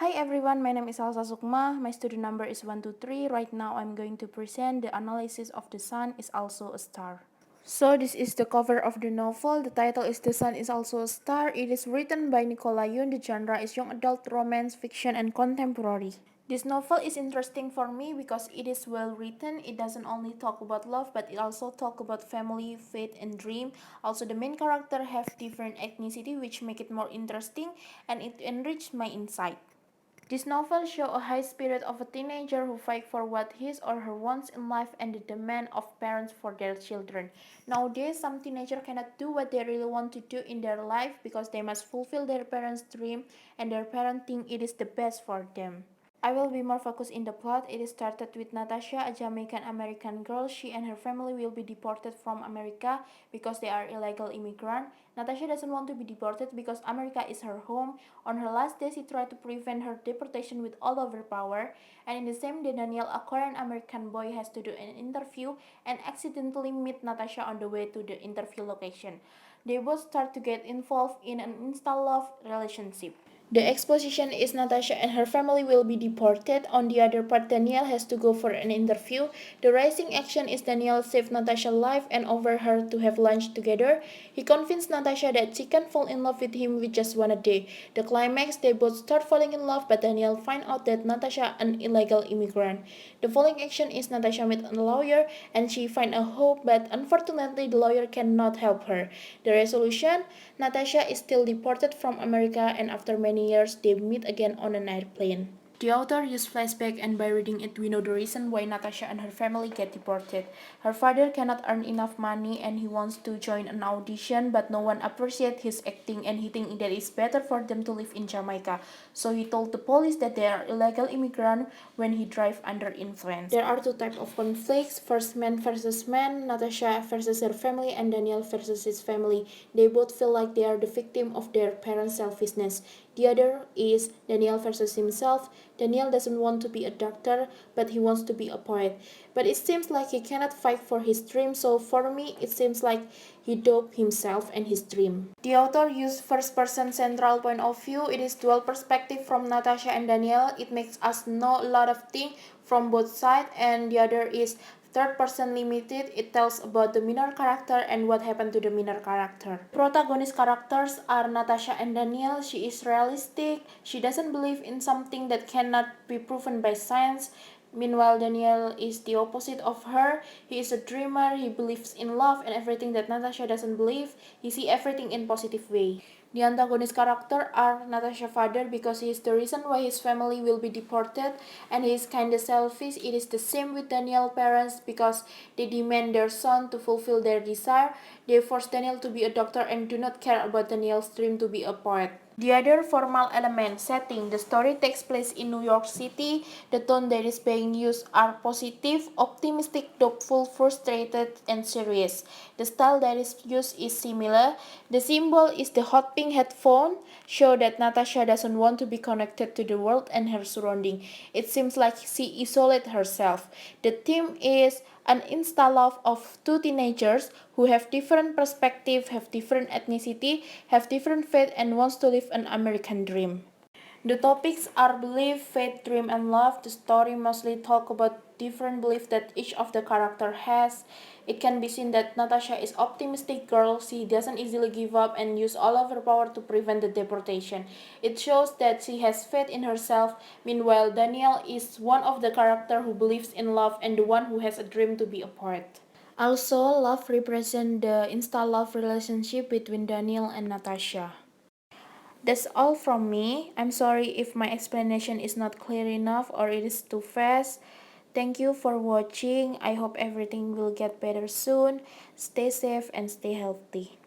Hi everyone, my name is Salsa Sukma. My student number is 123. Right now I'm going to present the analysis of The Sun is Also a Star. So this is the cover of the novel. The title is The Sun is Also a Star. It is written by Nicola Yoon. The genre is young adult romance, fiction, and contemporary. This novel is interesting for me because it is well written. It doesn't only talk about love, but it also talk about family, faith, and dream. Also, the main character have different ethnicity, which make it more interesting, and it enriched my insight. This novel shows a high spirit of a teenager who fights for what his or her wants in life and the demand of parents for their children. Nowadays, some teenagers cannot do what they really want to do in their life because they must fulfill their parents' dream and their parents think it is the best for them. I will be more focused in the plot. It started with Natasha, a Jamaican-American girl. She and her family will be deported from America because they are illegal immigrants. Natasha doesn't want to be deported because America is her home. On her last day, she tried to prevent her deportation with all of her power. And in the same day, Daniel, a Korean American boy, has to do an interview and accidentally meet Natasha on the way to the interview location. They both start to get involved in an insta-love relationship. The exposition is Natasha and her family will be deported. On the other part, Daniel has to go for an interview. The rising action is Daniel saved Natasha's life and offered her to have lunch together. He convinced Natasha that she can fall in love with him with just one day. The climax, they both start falling in love, but Daniel finds out that Natasha an illegal immigrant. The following action is Natasha meets a lawyer and she finds a hope, but unfortunately the lawyer cannot help her. The resolution, Natasha is still deported from America and after many years they meet again on an airplane. The author used flashback, and by reading it we know the reason why Natasha and her family get deported. Her father cannot earn enough money and he wants to join an audition, but no one appreciates his acting and he thinks that it's better for them to live in Jamaica. So he told the police that they are illegal immigrants when he drive under influence. There are two types of conflicts. First, man versus man, Natasha versus her family, and Daniel versus his family. They both feel like they are the victim of their parents' selfishness. The other is Daniel versus himself. Daniel doesn't want to be a doctor, but he wants to be a poet. But it seems like he cannot fight for his dream, so for me, it seems like he doped himself and his dream. The author used first-person central point of view. It is dual perspective from Natasha and Daniel. It makes us know a lot of things from both sides, and the other is third person limited. It tells about the minor character and what happened to the minor character. Protagonist characters are Natasha and Daniel. She is realistic. She doesn't believe in something that cannot be proven by science. Meanwhile, Daniel is the opposite of her. He is a dreamer. He believes in love and everything that Natasha doesn't believe. He sees everything in positive way. The antagonist character are Natasha's father because he is the reason why his family will be deported, and he is kinda selfish. It is the same with Daniel's parents because they demand their son to fulfill their desire. They force Daniel to be a doctor and do not care about Daniel's dream to be a poet. The other formal element, setting. The story takes place in New York City. The tone that is being used are positive, optimistic, hopeful, frustrated, and serious. The style that is used is similar. The symbol is the hot pink headphone, show that Natasha doesn't want to be connected to the world and her surrounding. It seems like she isolates herself. The theme is an insta-love of two teenagers who have different perspectives, have different ethnicity, have different faith, and wants to live an American dream. The topics are belief, faith, dream, and love. The story mostly talk about different beliefs that each of the character has. It can be seen that Natasha is optimistic girl. She doesn't easily give up and use all of her power to prevent the deportation. It shows that she has faith in herself. Meanwhile, Daniel is one of the character who believes in love and the one who has a dream to be a poet. Also, love represents the insta-love relationship between Daniel and Natasha. That's all from me. I'm sorry if my explanation is not clear enough or it is too fast. Thank you for watching. I hope everything will get better soon. Stay safe and stay healthy.